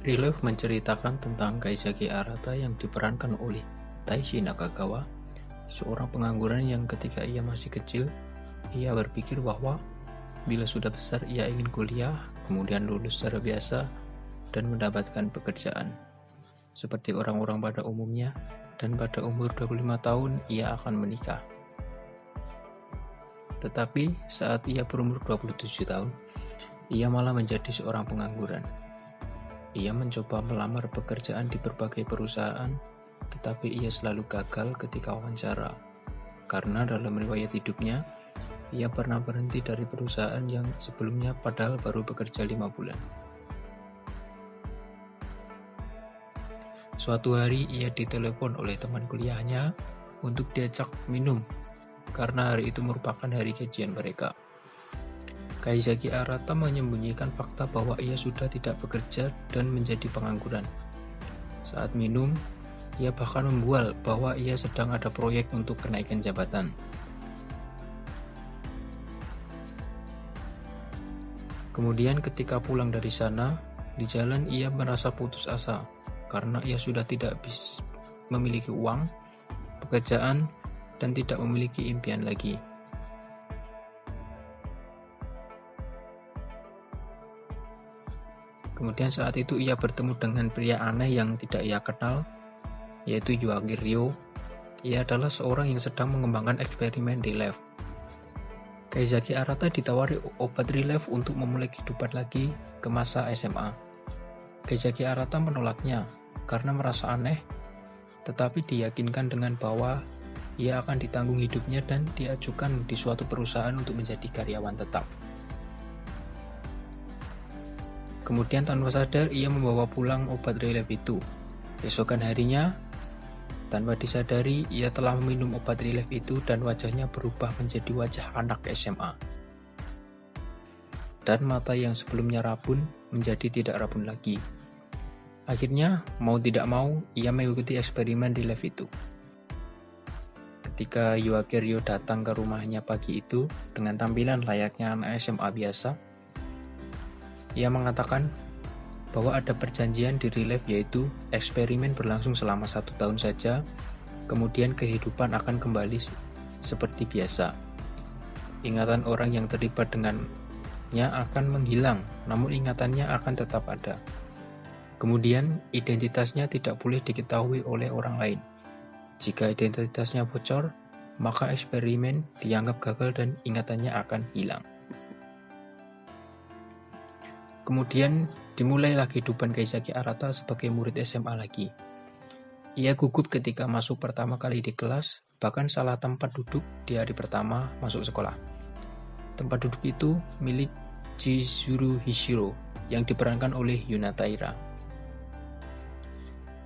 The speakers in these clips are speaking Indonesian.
Relief menceritakan tentang Kaizaki Arata yang diperankan oleh Taishi Nakagawa, seorang pengangguran yang ketika ia masih kecil, ia berpikir bahwa bila sudah besar ia ingin kuliah, kemudian lulus secara biasa, dan mendapatkan pekerjaan. Seperti orang-orang pada umumnya, dan pada umur 25 tahun ia akan menikah. Tetapi saat ia berumur 27 tahun, ia malah menjadi seorang pengangguran. Ia mencoba melamar pekerjaan di berbagai perusahaan, tetapi ia selalu gagal ketika wawancara. Karena dalam riwayat hidupnya, ia pernah berhenti dari perusahaan yang sebelumnya padahal baru bekerja 5 bulan. Suatu hari ia ditelepon oleh teman kuliahnya untuk diajak minum, karena hari itu merupakan hari gajian mereka. Kaizaki Arata menyembunyikan fakta bahwa ia sudah tidak bekerja dan menjadi pengangguran. Saat minum, ia bahkan membual bahwa ia sedang ada proyek untuk kenaikan jabatan. Kemudian ketika pulang dari sana, di jalan ia merasa putus asa karena ia sudah tidak bisa memiliki uang, pekerjaan, dan tidak memiliki impian lagi. Kemudian saat itu ia bertemu dengan pria aneh yang tidak ia kenal, yaitu Yuaki Ryo. Ia adalah seorang yang sedang mengembangkan eksperimen relief. Kaizaki Arata ditawari obat relief untuk memulai kehidupan lagi ke masa SMA. Kaizaki Arata menolaknya karena merasa aneh, tetapi diyakinkan dengan bahwa ia akan ditanggung hidupnya dan diajukan di suatu perusahaan untuk menjadi karyawan tetap. Kemudian tanpa sadar ia membawa pulang obat relief itu. Esokan harinya, tanpa disadari ia telah meminum obat relief itu dan wajahnya berubah menjadi wajah anak SMA. Dan mata yang sebelumnya rabun menjadi tidak rabun lagi. Akhirnya, mau tidak mau, ia mengikuti eksperimen relief itu. Ketika Yuaki Ryo datang ke rumahnya pagi itu dengan tampilan layaknya anak SMA biasa, ia mengatakan bahwa ada perjanjian di relief, yaitu eksperimen berlangsung selama 1 tahun saja, kemudian kehidupan akan kembali seperti biasa. Ingatan orang yang terlibat dengannya akan menghilang, namun ingatannya akan tetap ada. Kemudian identitasnya tidak boleh diketahui oleh orang lain. Jika identitasnya bocor, maka eksperimen dianggap gagal dan ingatannya akan hilang. Kemudian dimulailah kehidupan Kaizaki Arata sebagai murid SMA lagi. Ia gugup ketika masuk pertama kali di kelas, bahkan salah tempat duduk di hari pertama masuk sekolah. Tempat duduk itu milik Chizuru Hishiro yang diperankan oleh Yuna Taira.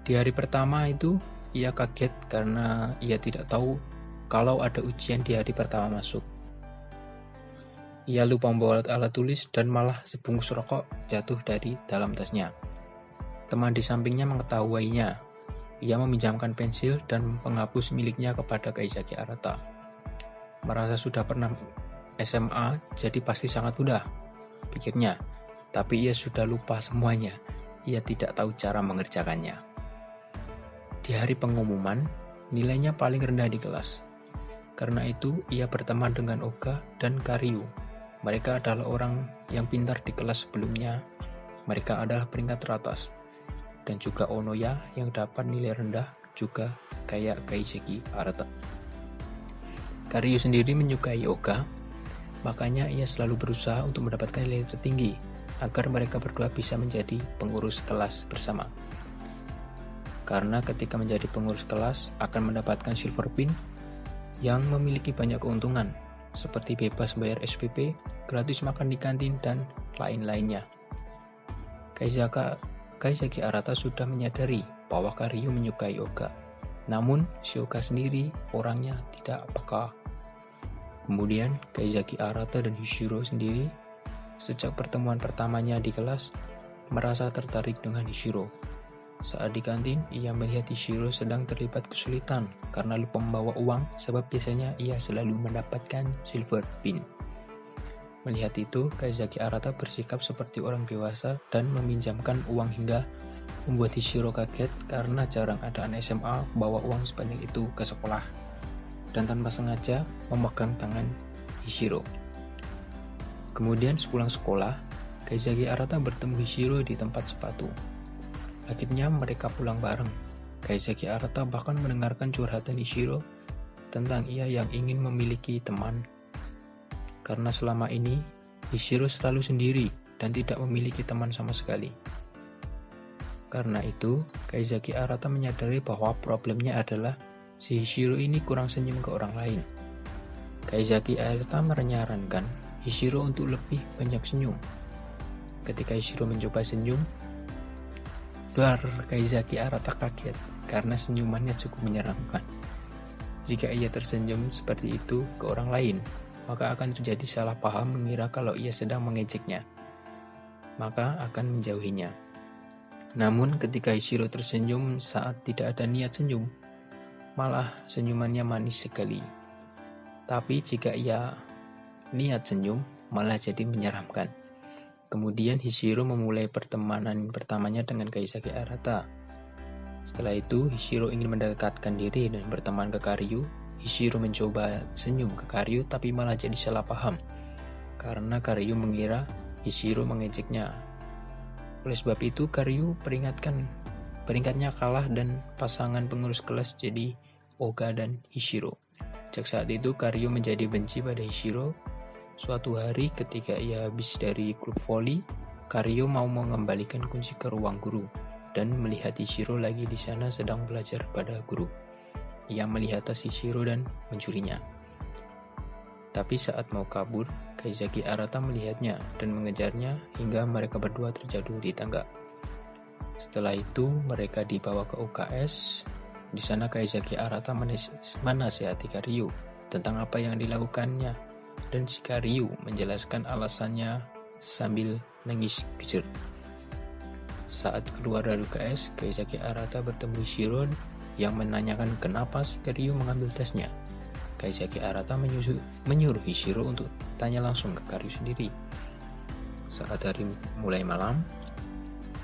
Di hari pertama itu, ia kaget karena ia tidak tahu kalau ada ujian di hari pertama masuk. Ia lupa membawa alat tulis dan malah sebungkus rokok jatuh dari dalam tasnya. Teman di sampingnya mengetahuinya. Ia meminjamkan pensil dan penghapus miliknya kepada Kaizaki Arata. Merasa sudah pernah SMA, jadi pasti sangat mudah, pikirnya. Tapi ia sudah lupa semuanya. Ia tidak tahu cara mengerjakannya. Di hari pengumuman, nilainya paling rendah di kelas. Karena itu, ia berteman dengan Oga dan Karyu. Mereka adalah orang yang pintar di kelas sebelumnya. Mereka adalah peringkat teratas. Dan juga Onoya yang dapat nilai rendah juga kayak Kaizaki Arata. Karyu sendiri menyukai Oga, makanya ia selalu berusaha untuk mendapatkan nilai tertinggi agar mereka berdua bisa menjadi pengurus kelas bersama. Karena ketika menjadi pengurus kelas akan mendapatkan silver pin yang memiliki banyak keuntungan, seperti bebas bayar SPP, gratis makan di kantin, dan lain-lainnya. Kaizaki Arata sudah menyadari bahwa Karyu menyukai Oga. Namun, si Oga sendiri orangnya tidak peka. Kemudian, Kaizaki Arata dan Hishiro sendiri, sejak pertemuan pertamanya di kelas, merasa tertarik dengan Hishiro. Saat di kantin, ia melihat Hishiro sedang terlibat kesulitan karena lupa membawa uang, sebab biasanya ia selalu mendapatkan silver pin. Melihat itu, Kaizaki Arata bersikap seperti orang dewasa dan meminjamkan uang hingga membuat Hishiro kaget karena jarang ada anak SMA bawa uang sebanyak itu ke sekolah dan tanpa sengaja memegang tangan Hishiro. Kemudian sepulang sekolah, Kaizaki Arata bertemu Hishiro di tempat sepatu. Akhirnya mereka pulang bareng. Kaizaki Arata bahkan mendengarkan curhatan Hishiro tentang ia yang ingin memiliki teman. Karena selama ini, Hishiro selalu sendiri dan tidak memiliki teman sama sekali. Karena itu, Kaizaki Arata menyadari bahwa problemnya adalah si Hishiro ini kurang senyum ke orang lain. Kaizaki Arata menyarankan Hishiro untuk lebih banyak senyum. Ketika Hishiro mencoba senyum, Kaizaki Arata kaget karena senyumannya cukup menyeramkan. Jika ia tersenyum seperti itu ke orang lain, maka akan terjadi salah paham mengira kalau ia sedang mengejeknya, maka akan menjauhinya. Namun ketika Hishiro tersenyum saat tidak ada niat senyum, malah senyumannya manis sekali. Tapi jika ia niat senyum, malah jadi menyeramkan. Kemudian Hishiro memulai pertemanan pertamanya dengan Kaizaki Arata. Setelah itu, Hishiro ingin mendekatkan diri dan berteman ke Karyu. Hishiro mencoba senyum ke Karyu tapi malah jadi salah paham karena Karyu mengira Hishiro mengejeknya. Oleh sebab itu Karyu peringkatnya kalah dan pasangan pengurus kelas jadi Oga dan Hishiro. Sejak saat itu Karyu menjadi benci pada Hishiro. Suatu hari ketika ia habis dari klub voli, Karyu mau mengembalikan kunci ke ruang guru dan melihat Hishiro lagi di sana sedang belajar pada guru. Ia melihat tas Hishiro dan mencurinya. Tapi saat mau kabur, Kaizaki Arata melihatnya dan mengejarnya hingga mereka berdua terjatuh di tangga. Setelah itu, mereka dibawa ke UKS. Di sana Kaizaki Arata menasihati Karyu tentang apa yang dilakukannya dan si Karyu menjelaskan alasannya sambil nangis kejer. Saat keluar dari UKS, Kaizaki Arata bertemu Hishiro yang menanyakan kenapa si Karyu mengambil tasnya. Kaizaki Arata menyuruh Hishiro untuk tanya langsung ke Karyu sendiri. Saat hari mulai malam,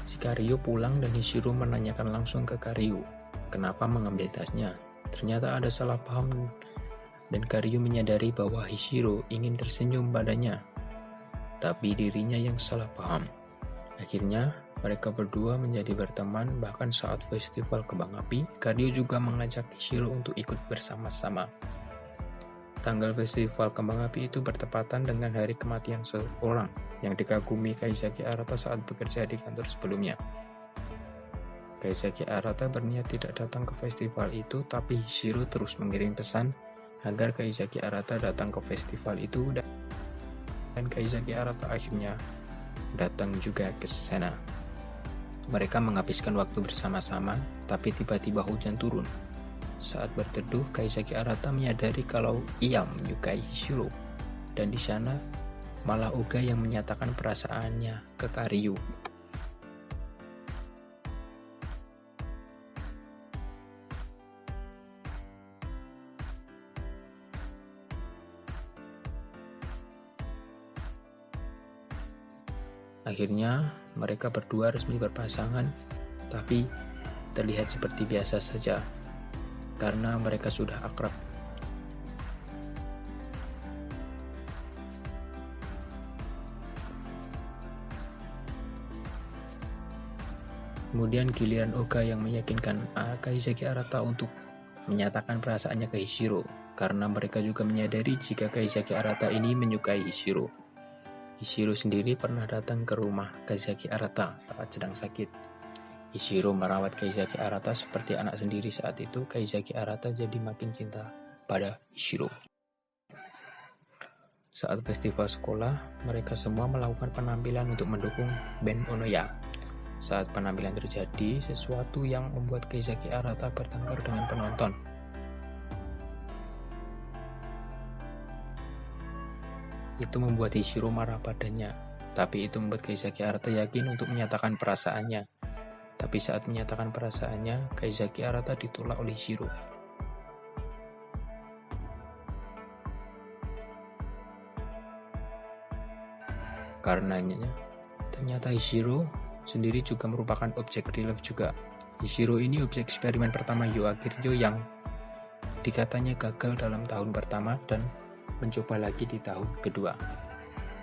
si Karyu pulang dan Hishiro menanyakan langsung ke Karyu kenapa mengambil tasnya. Ternyata ada salah paham dan Karyu menyadari bahwa Hishiro ingin tersenyum padanya, tapi dirinya yang salah paham. Akhirnya, mereka berdua menjadi berteman bahkan saat festival kembang api, Karyu juga mengajak Hishiro untuk ikut bersama-sama. Tanggal festival kembang api itu bertepatan dengan hari kematian seorang yang dikagumi Kaizaki Arata saat bekerja di kantor sebelumnya. Kaizaki Arata berniat tidak datang ke festival itu, tapi Hishiro terus mengirim pesan agar Kaizaki Arata datang ke festival itu dan Kaizaki Arata akhirnya datang juga ke sana. Mereka menghabiskan waktu bersama-sama, tapi tiba-tiba hujan turun. Saat berteduh, Kaizaki Arata menyadari kalau ia menyukai Hishiro, dan di sana malah Oga yang menyatakan perasaannya ke Karyu. Akhirnya, mereka berdua resmi berpasangan, tapi terlihat seperti biasa saja, karena mereka sudah akrab. Kemudian giliran Oga yang meyakinkan Kaizaki Arata untuk menyatakan perasaannya ke Hishiro, karena mereka juga menyadari jika Kaizaki Arata ini menyukai Hishiro. Hishiro sendiri pernah datang ke rumah Kaizaki Arata saat sedang sakit. Hishiro merawat Kaizaki Arata seperti anak sendiri saat itu. Kaizaki Arata jadi makin cinta pada Hishiro. Saat festival sekolah, mereka semua melakukan penampilan untuk mendukung band Onoya. Saat penampilan terjadi, sesuatu yang membuat Kaizaki Arata bertengkar dengan penonton. Itu membuat Hishiro marah padanya, tapi itu membuat Kaizaki Arata yakin untuk menyatakan perasaannya. Tapi saat menyatakan perasaannya, Kaizaki Arata ditolak oleh Hishiro. Karenanya, ternyata Hishiro sendiri juga merupakan objek relief juga. Hishiro ini objek eksperimen pertama Yoagirio yang dikatanya gagal dalam tahun pertama dan mencoba lagi di tahun kedua.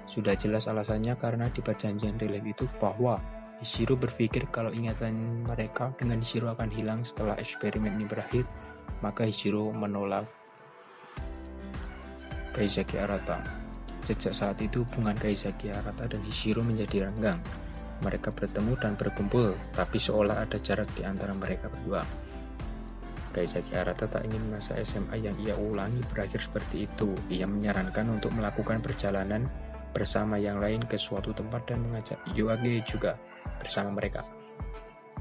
Sudah jelas alasannya karena di perjanjian relief itu bahwa Hishiro berpikir kalau ingatan mereka dengan Hishiro akan hilang setelah eksperimen ini berakhir, maka Hishiro menolak Kaizaki Arata. Sejak saat itu hubungan Kaizaki Arata dan Hishiro menjadi renggang. Mereka bertemu dan berkumpul, tapi seolah ada jarak di antara mereka berdua. Kaizaki Arata tak ingin masa SMA yang ia ulangi berakhir seperti itu. Ia menyarankan untuk melakukan perjalanan bersama yang lain ke suatu tempat dan mengajak Yoage juga bersama mereka.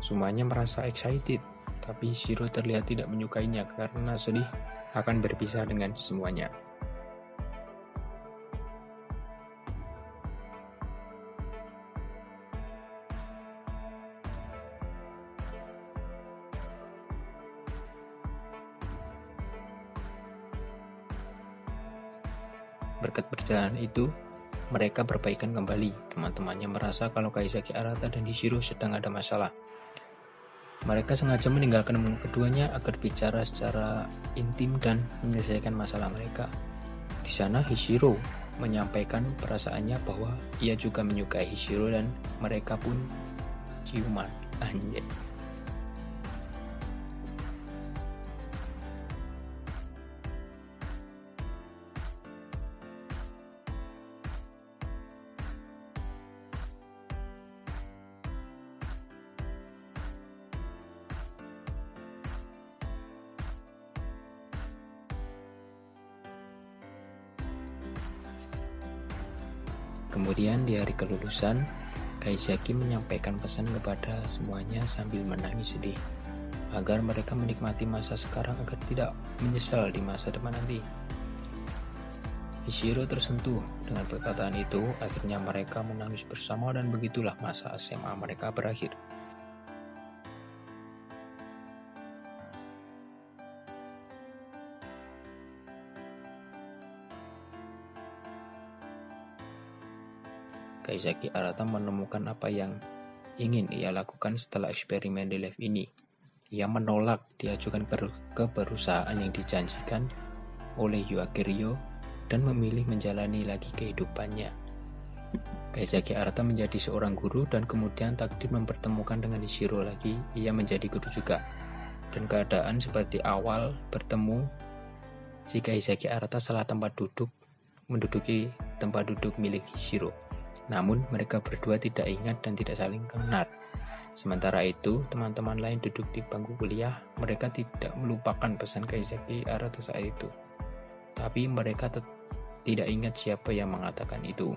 Semuanya merasa excited, tapi Hishiro terlihat tidak menyukainya karena sedih akan berpisah dengan semuanya. Berkat perjalanan itu, mereka berbaikan kembali. Teman-temannya merasa kalau Kaizaki Arata dan Hishiro sedang ada masalah. Mereka sengaja meninggalkan keduanya agar bicara secara intim dan menyelesaikan masalah mereka. Di sana Hishiro menyampaikan perasaannya bahwa ia juga menyukai Hishiro dan mereka pun ciuman. Anjay. Kemudian di hari kelulusan, Kaizaki menyampaikan pesan kepada semuanya sambil menangis sedih, agar mereka menikmati masa sekarang agar tidak menyesal di masa depan nanti. Hishiro tersentuh dengan perkataan itu, akhirnya mereka menangis bersama dan begitulah masa SMA mereka berakhir. Kaizaki Arata menemukan apa yang ingin ia lakukan setelah eksperimen relief ini. Ia menolak diajukan ke perusahaan yang dijanjikan oleh Yoagirio dan memilih menjalani lagi kehidupannya. Kaizaki Arata menjadi seorang guru dan kemudian takdir mempertemukan dengan Hishiro lagi. Ia menjadi guru juga. Dan keadaan seperti awal bertemu, si Kaizaki Arata salah menduduki tempat duduk milik Hishiro. Namun mereka berdua tidak ingat dan tidak saling kenal. Sementara itu, teman-teman lain duduk di bangku kuliah. Mereka tidak melupakan pesan Kaizaki Arata saat itu. Tapi mereka tidak ingat siapa yang mengatakan itu.